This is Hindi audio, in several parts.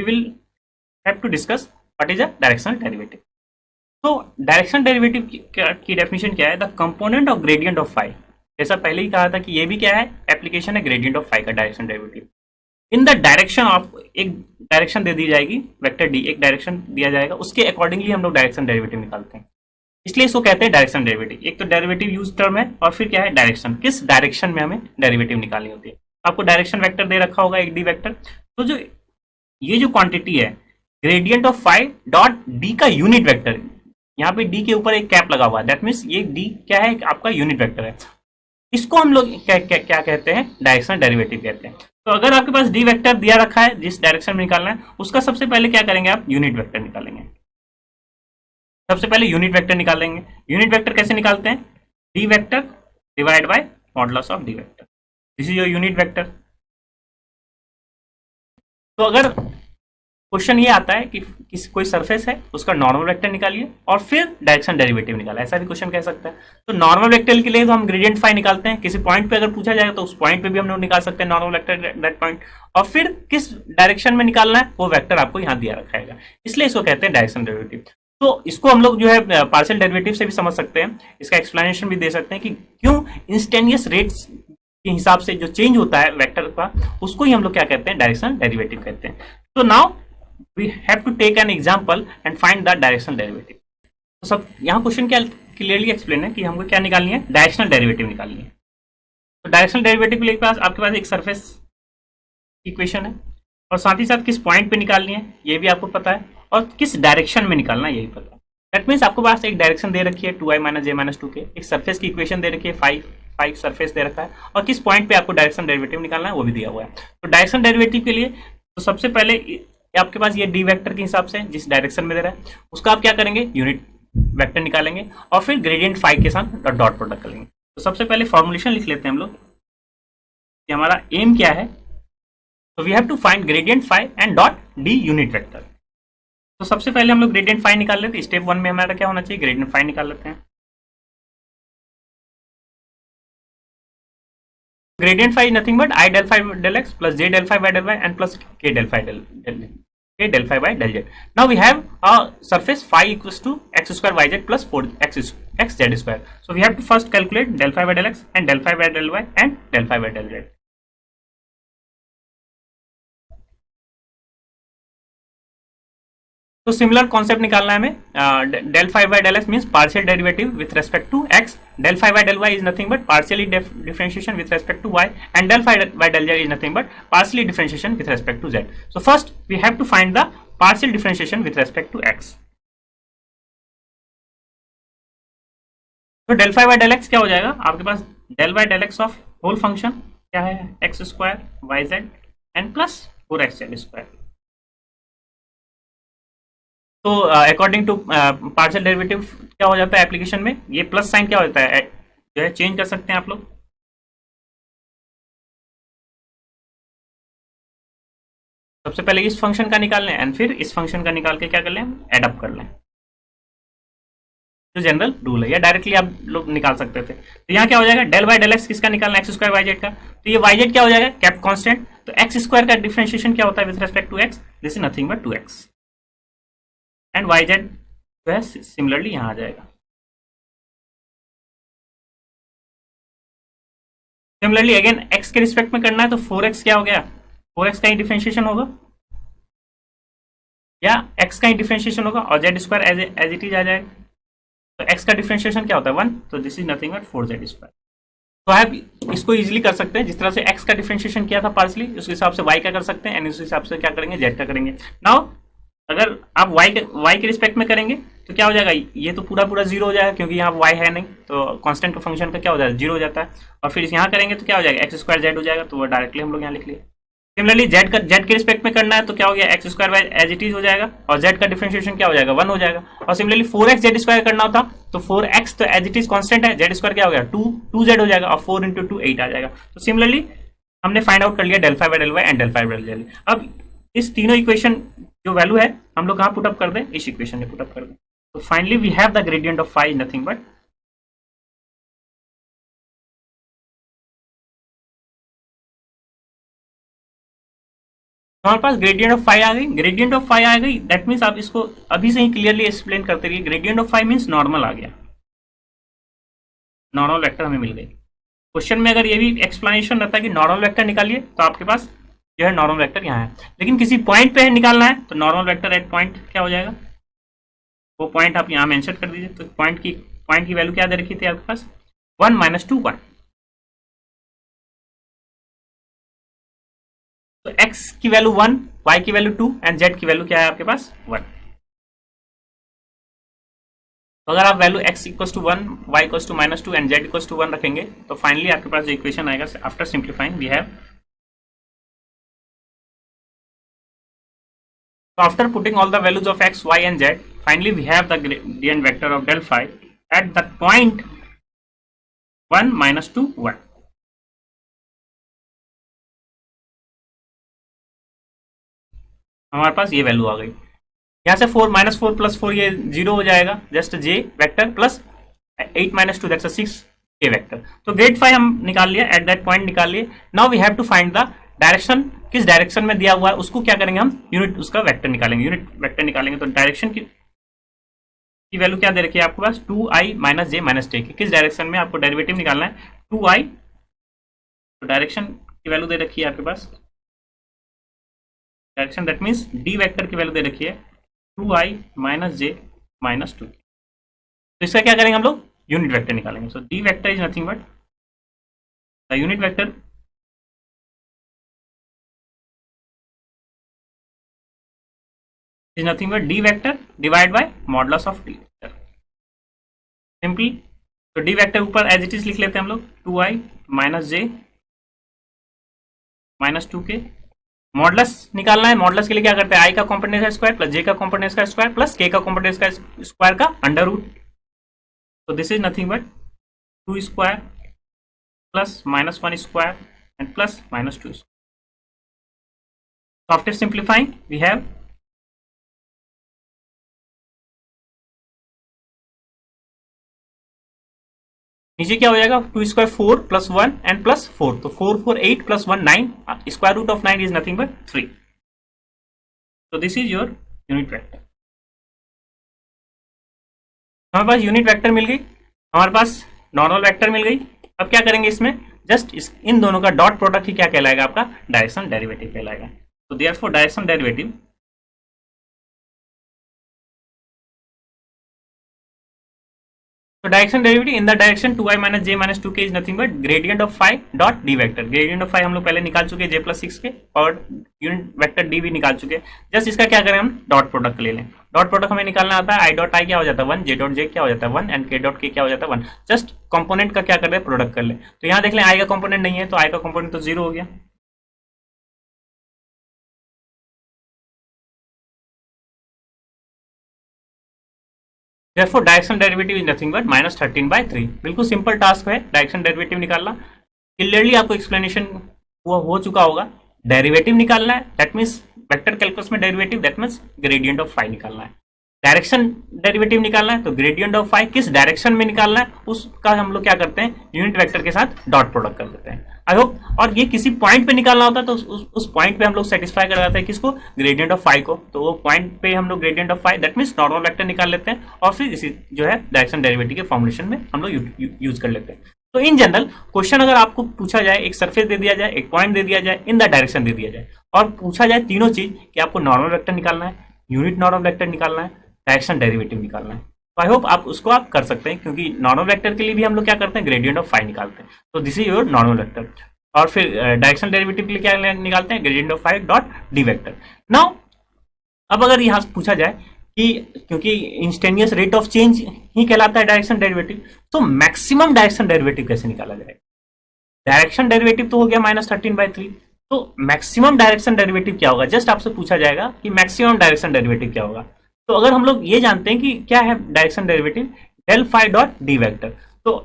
We will have to discuss what is a directional derivative. तो डायरेक्शनल डेरिवेटिव की डेफिनेशन क्या है? The component of gradient of phi. जैसा पहले ही कहा था कि ये भी क्या है? एप्लीकेशन है ग्रेडियंट ऑफ फाई का, directional derivative in the direction of, एक डायरेक्शन दे दी जाएगी वेक्टर डी, एक डायरेक्शन दिया जाएगा, उसके अकॉर्डिंगली हम लोग डायरेक्शन डेरिवेटिव निकालते हैं, इसलिए इसको कहते हैं डायरेक्शन डेरिवेटिव। एक तो डेरिवेटिव यूज टर्म है और फिर क्या है? डायरेक्शन, किस डायरेक्शन में हमें डेरिवेटिव निकालनी होती है। आपको डायरेक्शन वेक्टर दे रखा होगा, एक डी वेक्टर। तो जो ये जो क्वांटिटी है gradient of phi dot D का यूनिट वेक्टर, यहाँ पे डी के ऊपर एक कैप लगा हुआ है, दैट मीन्स ये डी क्या है? आपका यूनिट वेक्टर है। इसको हम लोग क्या कहते हैं? डायरेक्शनल डेरिवेटिव कहते हैं। तो अगर आपके पास डी वेक्टर दिया रखा है जिस डायरेक्शन में निकालना है, उसका सबसे पहले क्या करेंगे? आप यूनिट वेक्टर निकालेंगे। सबसे पहले यूनिट वेक्टर निकालेंगे। यूनिट वेक्टर कैसे निकालते हैं? D vector divide by modulus of D vector, this is your unit vector. तो अगर क्वेश्चन ये आता है कि कोई सरफेस है उसका नॉर्मल वेक्टर निकालिए और फिर डायरेक्शन डेरिवेटिव निकाला, ऐसा भी क्वेश्चन कह सकता है। तो नॉर्मल वेक्टर के लिए तो हम ग्रेडियंट फाई निकालते हैं, किसी पॉइंट पे अगर पूछा जाएगा तो उस पॉइंट पे भी हम लोग निकाल सकते हैं नॉर्मल वेक्टर दैट पॉइंट, और फिर किस डायरेक्शन में निकालना है वो वेक्टर आपको यहाँ दिया रखा है, इसलिए इसको कहते हैं डायरेक्शन डेरिवेटिव। तो इसको हम लोग जो है पार्शियल डेरिवेटिव से भी समझ सकते हैं, इसका एक्सप्लेनेशन भी दे सकते हैं कि क्यों इंस्टेंटेनियस रेट्स के हिसाब से जो चेंज होता है वेक्टर का, उसको ही हम लोग क्या कहते हैं? डायरेक्शनल डेरिवेटिव कहते हैं। तो now we have to take an example and find the directional derivative। तो सब यहाँ क्वेश्चन क्या क्लियरली एक्सप्लेन है कि हमको क्या निकालनी है? डायरेक्शनल डेरिवेटिव निकालनी है। तो डायरेक्शनल डेरिवेटिव के लिए आपके पास एक सरफेस इक्वेशन है और साथ ही साथ किस पॉइंट पे निकालनी है ये भी आपको पता है, और किस डायरेक्शन में निकालना है ये भी पता है। दैट मीन्स आपके पास एक डायरेक्शन दे रखी है 2i माइनस जे माइनस 2k, एक सरफेस की इक्वेशन दे रखी है 5 सरफेस दे रखा है, और किस पॉइंट पे आपको डायरेक्शन डेरिवेटिव निकालना है वो भी दिया हुआ है। तो डायरेक्शन डेरिवेटिव के लिए तो सबसे पहले आपके पास ये डी वेक्टर के हिसाब से जिस डायरेक्शन में दे रहा है उसका आप क्या करेंगे? यूनिट वेक्टर निकालेंगे और फिर ग्रेडियंट फाई के साथ डॉट प्रोडक्ट करेंगे। तो सबसे पहले फॉर्मुलेशन लिख लेते हैं हम लोग कि हमारा एम क्या है। तो we have to find gradient phi and dot D unit vector. तो सबसे पहले हम लोग ग्रेडियंट फाई निकाल लेते हैं। स्टेप 1 में हमारा क्या होना चाहिए? ग्रेडियंट फाई निकाल लेते हैं। Gradient phi nothing but I del phi del X plus J del phi by del Y and plus K del phi del phi by del z. Now we have a surface phi equals to x square yz plus 4x z square. So we have to first calculate del phi by del x and del phi by del y and del phi by del z. तो सिमिलर कॉन्सेप्ट निकालना है हमें। Del phi by del X means partial derivative with respect to X, del phi by del Y is nothing but partially differentiation with respect to Y, and del phi by del Z is nothing but partially differentiation with respect to Z. So first we have to find the partial differentiation with respect to X. तो del phi by del X क्या हो जाएगा? आपके पास del by del X of whole function क्या है? X square Y Z and plus 4x Z square. तो अकॉर्डिंग टू पार्शियल डेरिवेटिव क्या हो जाता है एप्लीकेशन में? ये प्लस साइन क्या हो जाता है जो है चेंज कर सकते हैं आप लोग। सबसे पहले इस फंक्शन का निकाल लें एंड फिर इस फंक्शन का निकाल के क्या कर लें? एड अप कर लें। जो जनरल रूल है, या डायरेक्टली आप लोग निकाल सकते थे। तो यहाँ क्या हो जाएगा? डेल बाय डेल एक्स किसका निकालना? एक्स स्क्वायर वाई जेड का। तो ये वाई जेड क्या हो जाएगा? Cap constant. तो एक्स स्क्वायर का डिफरेंशिएशन क्या होता है with respect to X? This is nothing but 2x, and Y Z जो है सिमिलरली यहाँ आ जाएगा। सिमिलरली अगेन x के रिस्पेक्ट में करना है तो 4x क्या हो गया? 4x का ही डिफरेंशिएशन होगा या x का ही डिफरेंशिएशन होगा और Z square as it is आ जाएगा। तो x का डिफरेंशिएशन क्या होता है? 1, तो this is nothing but 4z square. तो आप इसको इजीली कर सकते हैं, जिस तरह से x का डिफरेंशिएशन किया था पार्सली, उस हिसाब से y का कर सकते हैं एंड उस हिसाब से क्या करेंगे? z का करेंगे। नाउ अगर आप y के रिस्पेक्ट में करेंगे तो क्या हो जाएगा? ये तो पूरा जीरो हो जाएगा क्योंकि यहाँ y है नहीं, तो कांस्टेंट फंक्शन का क्या हो जाएगा? जीरो हो जाता है। और फिर यहाँ करेंगे तो क्या हो जाएगा? एक्स स्क्वायर जेड हो जाएगा, तो वो डायरेक्टली हम लोग यहाँ लिख लिए। सिमिलरली जेड के रिस्पेक्ट में करना है तो क्या हो गया? X square Y as it is हो जाएगा और जेड का डिफरेंशिएशन क्या हो जाएगा? 1 हो जाएगा। और सिमिलरली 4x जेड स्क्वायर करना होता तो 4x तो एज इट इज कांस्टेंट है, जेड स्क्वायर क्या हो गया? 2z हो जाएगा और 4 × 2 8 आ जाएगा। तो सिमिलरली हमने फाइंड आउट कर लिया del phi by del Y and del phi by del Z. अब इस तीनों इक्वेशन जो वैल्यू है हम लोग कहाँ पुटअप कर दें? इस इक्वेशन में पुटअप कर दें। तो finally we have the gradient of phi nothing but तो हमारे पास ग्रेडियंट ऑफ फाइव आ गई, ग्रेडियंट ऑफ फाइव आ गई, दैट मीन्स आप इसको अभी से ही क्लियरली एक्सप्लेन करते रहिए। Gradient of five means normal आ गया, नॉर्मल वेक्टर हमें मिल गई। क्वेश्चन में अगर ये भी एक्सप्लेनेशन रहता है कि नॉर्मल वेक्टर निकालिए, तो आपके पास जो है नॉर्मल वेक्टर यहाँ है, लेकिन किसी पॉइंट पे निकालना है तो नॉर्मल वेक्टर एट पॉइंट क्या हो जाएगा, वो पॉइंट आप यहाँ मेंशन कर दीजिए। तो पॉइंट की वैल्यू क्या दे रखी थी आपके पास, 1 - 2 1। तो x की वैल्यू 1, y की वैल्यू 2 एंड z की वैल्यू क्या है आपके पास 1। तो अगर आप value x equals to 1, y equals to -2 and z equals to 1 रखेंगे, तो फाइनली आपके पास जो इक्वेशन आएगा after simplifying we have, so after putting all the values of x, y and z, finally we have the gradient vector of del phi at the point 1 - 2 1। हमारे पास ये वैल्यू आ गई। यहाँ से 4 -4 + 4 ये 0 हो जाएगा, just j vector plus 8 - 2 that's 6 k vector. तो ग्रेड फाइव हम निकाल लिया, एट दैट पॉइंट निकाल लिए। Now we have to find the direction, किस डायरेक्शन में दिया हुआ है उसको क्या करेंगे हम, यूनिट उसका वेक्टर निकालेंगे, यूनिट वेक्टर निकालेंगे। तो डायरेक्शन की वैल्यू क्या दे रखी है आपके पास, 2i - j - k। किस डायरेक्शन में आपको डेरिवेटिव निकालना है, 2i, तो डायरेक्शन की वैल्यू दे रखी है आपके पास, direction that means D vector की वैल्यू दे रखी है 2i - j - 2। तो इसका क्या करेंगे हम लोग, यूनिट वेक्टर निकालेंगे। So D vector is nothing but the unit vector is nothing but d vector divided by modulus of d vector, simply. तो d वेक्टर ऊपर एज इट इज लिख लेते हैं हम लोग, 2i - j - 2k। मॉडलस निकालना है, मॉडलस के लिए क्या करते हैं, i का कॉम्पोनेंट का स्क्वायर प्लस j का कॉम्पोनेंट का स्क्वायर प्लस k का कॉम्पोनेंट का स्क्वायर का अंडर रूट। तो this is nothing but 2 square plus -1 square and plus -2। After simplifying we have, नीचे क्या हो जाएगा, 2 स्क्वायर 4 + 1 एंड प्लस 4। तो 4 4 8 + 1 9, square root of 9 is nothing but 3। तो this is your unit vector. हमारे पास यूनिट वेक्टर मिल गई, हमारे पास नॉर्मल वेक्टर मिल गई। अब क्या करेंगे इसमें, जस्ट इन दोनों का डॉट प्रोडक्ट ही क्या कहलाएगा, आपका डायरेक्शन डेरिवेटिव कहलाएगा। तो देयरफॉर डायरेक्शन डेरिवेटिव, तो direction derivative in the direction 2i - j - 2k is nothing but gradient of five dot D vector. Gradient of five हम लोग पहले निकाल चुके हैं j + 6 के, और यूनिट वेक्टर d भी निकाल चुके हैं। जस्ट इसका क्या करें, हम डॉट प्रोडक्ट ले लें। डॉट प्रोडक्ट हमें निकालना आता है, i डॉट i क्या हो जाता है 1, j डॉट j क्या हो जाता है 1 एंड k डॉट k क्या हो जाता है 1। जस्ट कंपोनेंट का क्या कर रहे हैं, प्रोडक्ट कर ले। तो यहाँ देख लें i का कंपोनेंट नहीं है, तो i का कंपोनेंट तो 0 हो गया। Therefore direction derivative is nothing but -13/3। बिल्कुल सिंपल टास्क है डायरेक्शन डेरिवेटिव निकालना, क्लियरली आपको एक्सप्लेनेशन हो चुका होगा। डेरिवेटिव निकालना है, दैट मीन्स वेक्टर कैलकुलस में derivative, that means gradient of five निकालना है। डायरेक्शन डेरिवेटिव निकालना है, तो ग्रेडियंट ऑफ फाइव किस डायरेक्शन में निकालना है उसका हम लोग क्या करते हैं, यूनिट वेक्टर के साथ डॉट प्रोडक्ट कर देते हैं। आई होप, और ये किसी पॉइंट पे निकालना होता है तो उस पॉइंट पे हम लोग सेटिस्फाई करवाते हैं किसको, ग्रेडियंट ऑफ फाइव को। तो वो पॉइंट पे हम लोग gradient of five that means normal vector निकाल लेते हैं, और फिर इसी जो है डायरेक्शन डेरिवेटिव के फॉर्मुलेशन में हम लोग यूज कर लेते हैं। तो इन जनरल क्वेश्चन अगर आपको पूछा जाए, एक सरफेस दे दिया जाए, एक पॉइंट दे दिया जाए, इन द डायरेक्शन दे दिया जाए, और पूछा जाए तीनों चीज कि आपको नॉर्मल वेक्टर निकालना है, यूनिट नॉर्मल वेक्टर निकालना है, डायरेक्शन डेरिवेटिव निकालना है, तो आई होप आप उसको आप कर सकते हैं, क्योंकि नॉर्मल वेक्टर के लिए भी हम लोग क्या करते हैं, ग्रेडियंट ऑफ फाइव निकालते हैं। तो this is your normal vector. और फिर डायरेक्शन डेरिवेटिव के लिए क्या निकालते हैं, gradient of five dot D vector. Now अब अगर यहाँ पूछा जाए कि क्योंकि इंस्टेंटिनियस रेट ऑफ चेंज ही कहलाता है डायरेक्शन डेरिवेटिव, तो मैक्सिमम डायरेक्शन डेरिवेटिव कैसे निकाला जाएगा। डायरेक्शन डेरिवेटिव तो हो गया -13/3, तो मैक्सिमम डायरेक्शन डेरिवेटिव क्या होगा, जस्ट आपसे पूछा जाएगा कि मैक्सिमम डायरेक्शन डेरिवेटिव क्या होगा। तो अगर हम लोग ये जानते हैं कि क्या है direction derivative, del five dot D vector, तो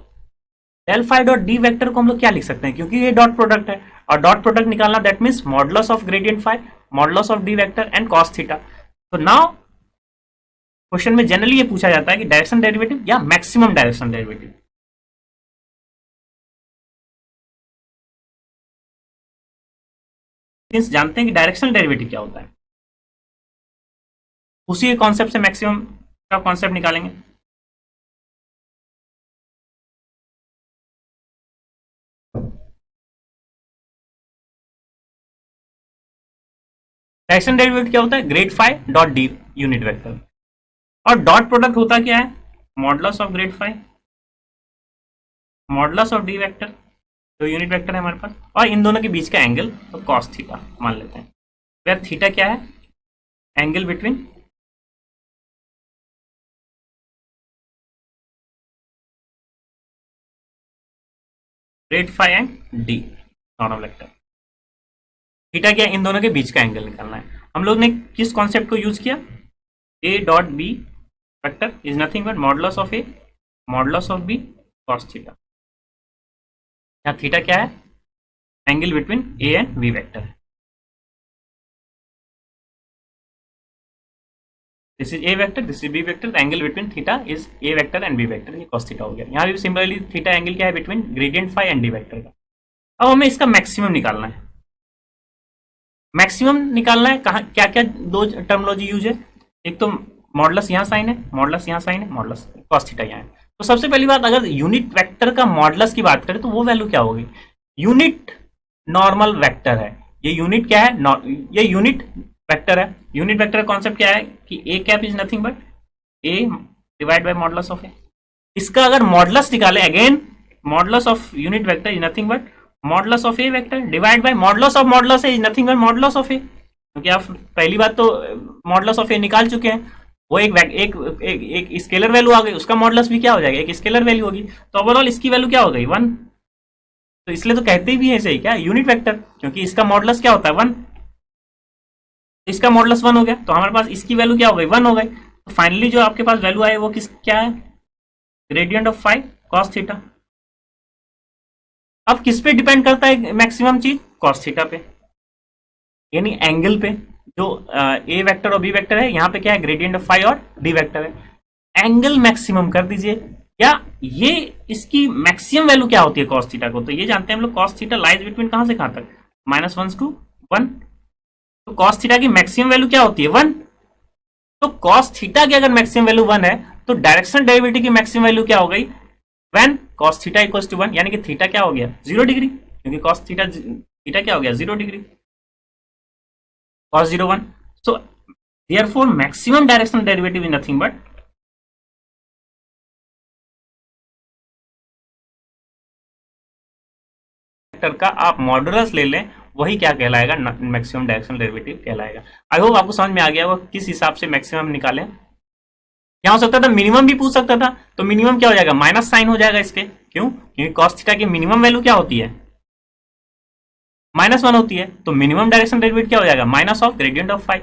del five dot D vector को हम लोग क्या लिख सकते हैं, क्योंकि ये डॉट प्रोडक्ट है, और डॉट प्रोडक्ट निकालना that means modulus of gradient five, modulus of D vector and cos theta. तो नाउ क्वेश्चन में जनरली ये पूछा जाता है कि डायरेक्शन डेरिवेटिव या मैक्सिमम डायरेक्शन डेरिवेटिव। सिंस जानते हैं कि डायरेक्शनल डेरिवेटिव क्या होता है, उसी कॉन्सेप्ट से मैक्सिमम का कॉन्सेप्ट निकालेंगे। डायरेक्शनल डेरिवेटिव क्या होता है, grad phi dot D unit vector, और डॉट प्रोडक्ट होता क्या है, modulus of grad phi modulus of D vector, जो यूनिट वेक्टर है हमारे पास, और इन दोनों के बीच का एंगल तो कॉस थीटा मान लेते हैं। वेयर थीटा क्या है, angle between grad phi and D normal vector. Theta क्या, इन दोनों के बीच का एंगल निकालना है। हम लोग ने किस कॉन्सेप्ट को यूज किया, A dot B vector is nothing but modulus of A modulus of B cos theta. यहाँ थीटा क्या है, angle between A and B vector. This is A vector, this is B vector, the angle between theta is A vector and B vector, ये कॉस थीटा हो गया। यहाँ भी सिमिलरली थीटा एंगल क्या है, between gradient phi and D vector का। अब हमें इसका मैक्सिमम निकालना है। मैक्सिमम निकालना है कहाँ, क्या क्या दो टर्मोलॉजी यूज है, एक तो मॉडुलस यहाँ साइन है, मॉडुलस यहाँ साइन है, मॉडुलस कॉस थीटा यहाँ है। तो सबसे पहली बात, अगर यूनिट वेक्टर का मॉडुलस की बात करें तो वो वैल्यू क्या होगी, यूनिट नॉर्मल वेक्टर है। ये यूनिट क्या है, ये यूनिट वेक्टर है। यूनिट वेक्टर का कॉन्सेप्ट क्या है कि A cap is nothing but A divide by modulus of A. इसका अगर मॉडुलस निकाले, again modulus of unit vector is nothing but modulus of A vector divide by modulus of modulus A is nothing but modulus of A. क्योंकि आप पहली बात तो मॉडुलस ऑफ ए निकाल चुके हैं, वो एक स्केलर वैल्यू आ गई, उसका मॉडुलस भी क्या हो जाएगा, एक स्केलर वैल्यू होगी। तो ओवरऑल इसकी वैल्यू क्या हो गई, 1। तो इसलिए तो कहते भी है सही क्या, यूनिट वेक्टर, क्योंकि इसका मॉडुलस क्या होता है 1, इसका मॉडुलस 1 हो गया, तो हमारे पास इसकी वैल्यू क्या हो गई, 1 हो गई। तो फाइनली जो आपके पास वैल्यू आए वो किस क्या है, gradient of phi cos theta. अब किस पे डिपेंड करता है मैक्सिमम चीज, कॉस थीटा पे, यानी एंगल पे। जो ए वेक्टर और बी वेक्टर है, यहाँ पे क्या है, ग्रेडियंट ऑफ फाई और डी वेक्टर है। एंगल मैक्सिमम कर दीजिए, या ये इसकी मैक्सिमम वैल्यू क्या होती है कॉस थीटा को, तो ये जानते हैं हम लोग, कॉस थीटा लाइज बिटवीन कहां से कहां तक, -1 to 1। तो कॉस थीटा की मैक्सिमम वैल्यू क्या होती है, 1। तो कॉस थीटा की अगर मैक्सिमम वैल्यू 1 है तो डायरेक्शन डेरिवेटिव की मैक्सिमम वैल्यू क्या हो गई, when cos theta equals to 1, यानी कि थीटा क्या हो गया, 0 डिग्री, क्योंकि कॉस थीटा थीटा क्या हो गया, 0 degree, cos 0 1। So therefore maximum directional derivative is nothing but vector का आप मॉडुलस ले लें, वही क्या कहलाएगा, मैक्सिमम डायरेक्शनल डेरिवेटिव कहलाएगा। आई होप आपको समझ में आ गया वो किस हिसाब से मैक्सिमम निकालें। क्या हो सकता था, मिनिमम भी पूछ सकता था, तो मिनिमम क्या हो जाएगा, माइनस साइन हो जाएगा इसके, क्यों, क्योंकि कॉस थीटा की मिनिमम वैल्यू क्या होती है, -1 होती है। तो मिनिमम डायरेक्शन डेरिवेटिव क्या हो जाएगा, minus of gradient of phi.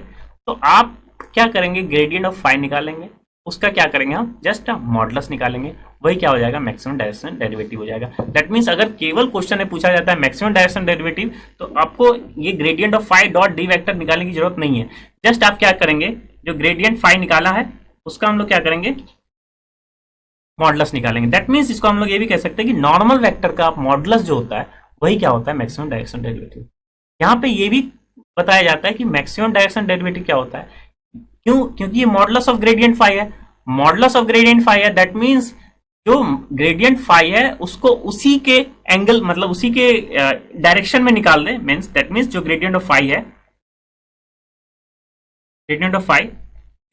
तो आप क्या करेंगे, ग्रेडियंट ऑफ फाई निकालेंगे, उसका क्या करेंगे हम, जस्ट मॉडुलस निकालेंगे, वही क्या हो जाएगा, मैक्सिमम डायरेक्शन डेरिवेटिव हो जाएगा। दैट मीन्स अगर केवल क्वेश्चन में पूछा जाता है मैक्सिमम डायरेक्शन डेरिवेटिव, तो आपको ये gradient of phi dot D vector निकालने की जरूरत नहीं है। जस्ट आप क्या करेंगे, जो ग्रेडियंट फाई निकाला है उसका हम लोग क्या करेंगे, मॉडुलस निकालेंगे। दैट मीन्स इसको हम लोग ये भी कह सकते हैं कि नॉर्मल वेक्टर का मॉडुलस जो होता है वही क्या होता है, मैक्सिमम डायरेक्शन डेरिवेटिव। यहाँ पे ये भी बताया जाता है कि मैक्सिमम डायरेक्शन डेरिवेटिव क्या होता है, क्यों, क्योंकि ये मॉडुलस ऑफ ग्रेडियंट फाई है, मॉडुलस ऑफ ग्रेडियंट फाई है। दैट मीन्स जो ग्रेडियंट फाई है उसको उसी के एंगल, मतलब उसी के डायरेक्शन में निकाल दें, मीन्स दैट मीन्स जो ग्रेडियंट ऑफ फाई है, ग्रेडियंट ऑफ फाई,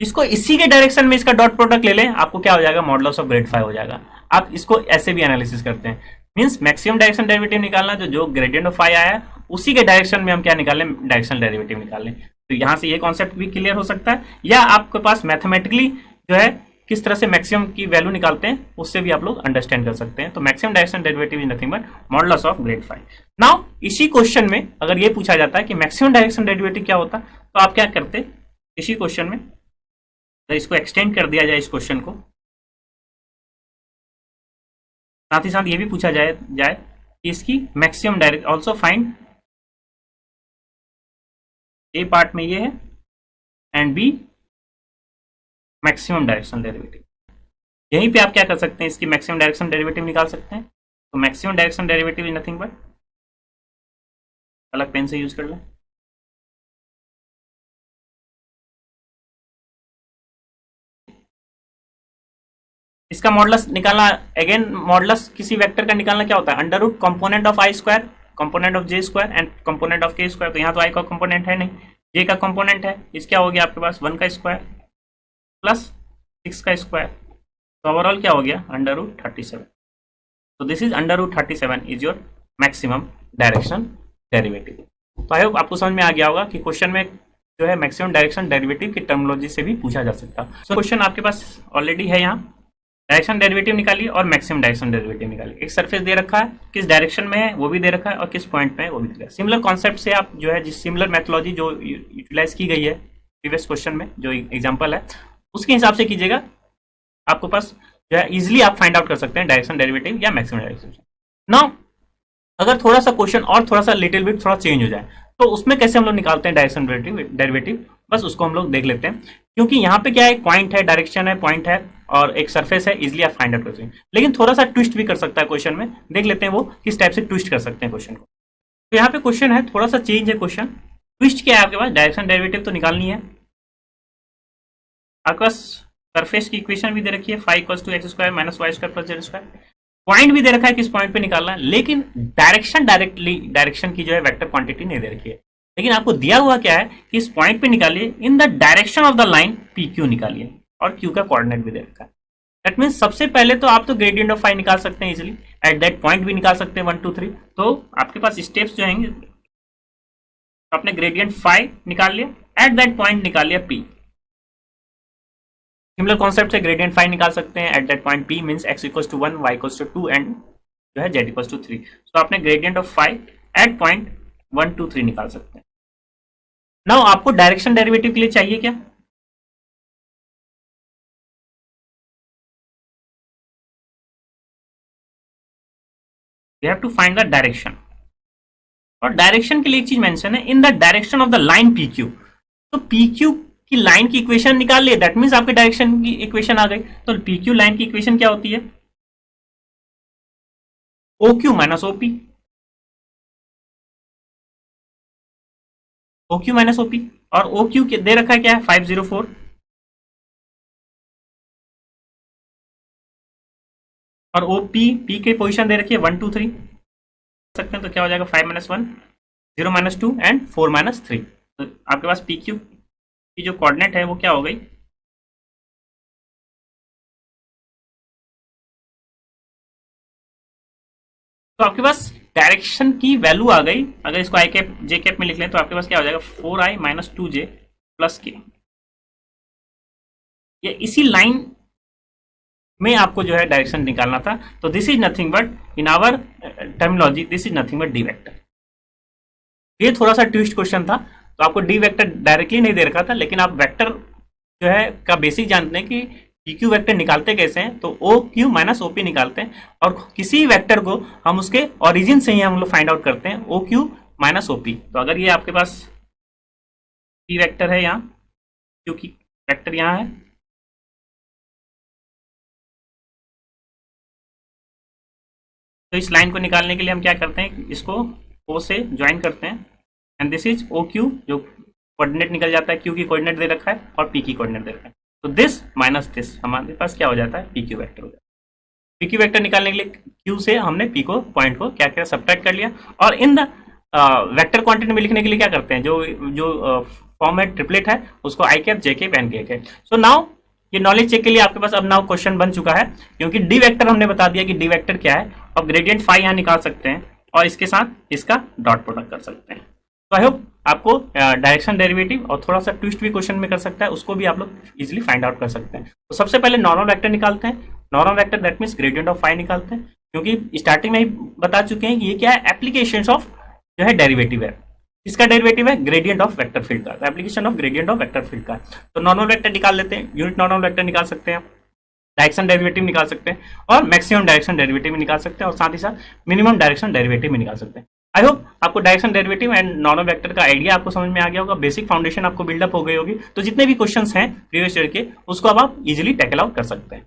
इसको इसी के डायरेक्शन में इसका डॉट प्रोडक्ट ले लें, आपको क्या हो जाएगा, मॉडुलस ऑफ ग्रेड फाई हो जाएगा। आप इसको ऐसे भी एनालिसिस करते हैं, मीन्स मैक्सिमम डायरेक्शन डेरिवेटिव निकालना, जो ग्रेडियंट ऑफ फाई आया है उसी के डायरेक्शन में हम क्या निकालें, डायरेक्शनल डेरिवेटिव निकालें। तो यहां से ये कॉन्सेप्ट भी क्लियर हो सकता है, या आपके पास मैथमेटिकली जो है किस तरह से मैक्सिमम की वैल्यू निकालते हैं उससे भी आप लोग अंडरस्टैंड कर सकते हैं। तो maximum direction derivative is nothing but modulus of grad phi. Now इसी क्वेश्चन में अगर ये पूछा जाता है कि मैक्सिमम डायरेक्शन डेरिवेटिव क्या होता, तो आप क्या करते, इसी क्वेश्चन में तो इसको एक्सटेंड कर दिया जाए इस क्वेश्चन को, साथ ही साथ ये भी पूछा जाए कि इसकी maximum direct also find, A part में ये है and B maximum directional derivative. यहीं पे आप क्या कर सकते हैं, इसकी मैक्सिमम डायरेक्शन डेरिवेटिव निकाल सकते हैं। तो maximum direction derivative is nothing but, अलग पेन से यूज कर लें, इसका मॉडुलस निकालना, अगेन मॉडुलस किसी वेक्टर का निकालना क्या होता है, under root component of I square, component of J square and component of K square. तो यहाँ तो आई का कंपोनेंट है नहीं, जे का कंपोनेंट है, इस क्या हो गया आपके पास 1 का स्क्वायर प्लस 6 का स्क्वायर, तो ओवरऑल क्या हो गया अंडर रूट 37। तो this is under root 37 is your maximum direction derivative. तो आई होप आपको समझ में आ गया होगा कि क्वेश्चन में जो है मैक्सिमम डायरेक्शन डेरिवेटिव की टर्मिनोलॉजी से भी पूछा जा सकता है। सो क्वेश्चन आपके पास ऑलरेडी है, यहाँ डायरेक्शन डेरिवेटिव निकालिए और मैक्सिमम डायरेक्शन डेरिवेटिव निकालिए। एक सरफेस दे रखा है, किस डायरेक्शन में है वो भी दे रखा है और किस पॉइंट में है वो भी दे रखा है। सिमिलर कॉन्सेप्ट से आप जो है जिस सिमिलर मेथोलॉजी जो यूटिलाइज की गई है प्रीवियस क्वेश्चन में जो एग्जाम्पल है उसके हिसाब से कीजिएगा, आपको पास जो है इजिली आप फाइंड आउट कर सकते हैं डायरेक्शन डेरिवेटिव या मैक्सिमम डायरेक्शन। नाउ अगर थोड़ा सा क्वेश्चन और थोड़ा सा लिटिल बिट थोड़ा चेंज हो जाए तो उसमें कैसे हम लोग निकालते हैं डायरेक्शन डेरिवेटिव, बस उसको हम लोग देख लेते हैं। क्योंकि यहाँ पे क्या है, पॉइंट है, डायरेक्शन है, पॉइंट है और एक सरफेस है, इजिली आप फाइंड आउट कर सकते हैं। लेकिन थोड़ा सा ट्विस्ट भी कर सकता है क्वेश्चन में, देख लेते हैं वो किस टाइप से ट्विस्ट कर सकते हैं क्वेश्चन को। तो यहाँ पे क्वेश्चन है, थोड़ा सा चेंज है क्वेश्चन। ट्विस्ट क्या है आपके पास, डायरेक्शन डेरिवेटिव तो निकालनी है, आपके पास सरफेस की इक्वेशन भी दे रखी है, phi equals to X square minus Y square plus Z square, point भी दे रखा है किस पॉइंट पे निकालना है, लेकिन डायरेक्शन की जो है वेक्टर क्वांटिटी नहीं दे रखी है। लेकिन आपको दिया हुआ क्या है कि इस पॉइंट पे निकालिए, इन the direction of the line P Q निकालिए और क्यू का कोऑर्डिनेट भी दे रखा है। दैट मीन्स सबसे पहले तो आप तो ग्रेडियंट ऑफ फाई निकाल सकते हैं इजिली, एट दैट पॉइंट भी निकाल सकते हैं 1 2 3। तो आपके पास स्टेप्स जो हैं, आपने ग्रेडियंट फाई निकाल लिया, एट दैट पॉइंट निकाल लिया पी। सिमिलर कॉन्सेप्ट से ग्रेडियंट फाई निकाल सकते हैं, at that point P means x equals to 1 y equals to 2 and जो है z इक्वल्स टू 3। तो आपने gradient of phi at point 1 2 3 निकाल सकते हैं। नाउ आपको डायरेक्शन डेरिवेटिव के लिए चाहिए क्या, you have to find the direction, और डायरेक्शन के लिए एक चीज मेंशन है, in the direction of the line P Q. तो पी क्यू की लाइन की इक्वेशन निकाल लिए, दैट मीन्स आपके डायरेक्शन की इक्वेशन आ गई। तो पी क्यू लाइन की इक्वेशन क्या होती है, O Q minus OP, O Q minus OP, और ओ क्यू दे रखा है क्या है 504, और ओ पी की पोजीशन दे रखी है 1 2 3 सकते हैं। तो क्या हो जाएगा 5 - 1 0 - 2 एंड 4 - 3। तो आपके पास पी क्यू की जो कोऑर्डिनेट है वो क्या हो गई, तो आपके पास डायरेक्शन की वैल्यू आ गई। अगर इसको आई कैप जे कैप में लिख लें तो आपके पास क्या हो जाएगा 4i - 2j प्लस के। ये इसी लाइन में आपको जो है डायरेक्शन निकालना था। तो this is nothing but, in our terminology this is nothing but D vector. ये थोड़ा सा ट्विस्ट क्वेश्चन था, तो आपको डी वेक्टर डायरेक्टली नहीं दे रखा था, लेकिन आप वेक्टर जो है का बेसिक जानते हैं कि पी क्यू वेक्टर निकालते कैसे हैं। तो ओ क्यू माइनस ओपी निकालते हैं, और किसी वेक्टर को हम उसके ओरिजिन से ही हम लोग फाइंड आउट करते हैं, ओ क्यू माइनस ओपी। तो अगर ये आपके पास पी वेक्टर है यहाँ, क्यू की वेक्टर यहाँ है, तो इस लाइन को निकालने के लिए हम क्या करते हैं, इसको ओ से ज्वाइन करते हैं, and this is O Q, जो कोऑर्डिनेट निकल जाता है, क्यू की कोऑर्डिनेट दे रखा है और पी की कोऑर्डिनेट दे रखा है। तो दिस माइनस दिस हमारे पास क्या हो जाता है, पी क्यू वेक्टर हो जाता है। पी क्यू वेक्टर निकालने के लिए क्यू से हमने पी को पॉइंट को क्या क्या सब्ट्रैक्ट कर लिया, और इन द वेक्टर क्वांटिटी में लिखने के लिए क्या करते हैं, जो फॉर्म है ट्रिपलेट है उसको आई कैप जे कैप एन कैप है। सो नाउ ये नॉलेज चेक के लिए आपके पास अब नाउ क्वेश्चन बन चुका है, क्योंकि डी वेक्टर हमने बता दिया कि डी वेक्टर क्या है, और ग्रेडियंट फाई यहाँ निकाल सकते हैं और इसके साथ इसका डॉट प्रोडक्ट कर सकते हैं। तो आई होप आपको डायरेक्शन डेरिवेटिव और थोड़ा सा ट्विस्ट भी क्वेश्चन में कर सकता है, उसको भी आप लोग इजीली फाइंड आउट कर सकते हैं। तो सबसे पहले नॉर्मल वेक्टर निकालते हैं, normal vector that means gradient of phi निकालते हैं, क्योंकि स्टार्टिंग में ही बता चुके हैं कि ये क्या है, एप्लीकेशन ऑफ जो है डेरिवेटिव है। इसका डेरिवेटिव है ग्रेडियंट ऑफ वेक्टर फील्ड का, application of gradient of vector field का। तो नॉर्मल वेक्टर निकाल लेते हैं, यूनिट नॉर्मल वेक्टर निकाल सकते हैं, डायरेक्शन डेरिवेटिव निकाल सकते हैं, और मैक्सिमम डायरेक्शन डेरिवेटिव भी निकाल सकते हैं, और साथ ही साथ मिनिमम डायरेक्शन डेरिवेटिव भी निकाल सकते हैं। आई होप आपको direction derivative and normal vector का आइडिया आपको समझ में आ गया होगा, बेसिक फाउंडेशन आपको बिल्डअप हो गई होगी। तो जितने भी क्वेश्चंस हैं प्रीवियस ईयर के, उसको अब आप इजीली टैकल आउट कर सकते हैं।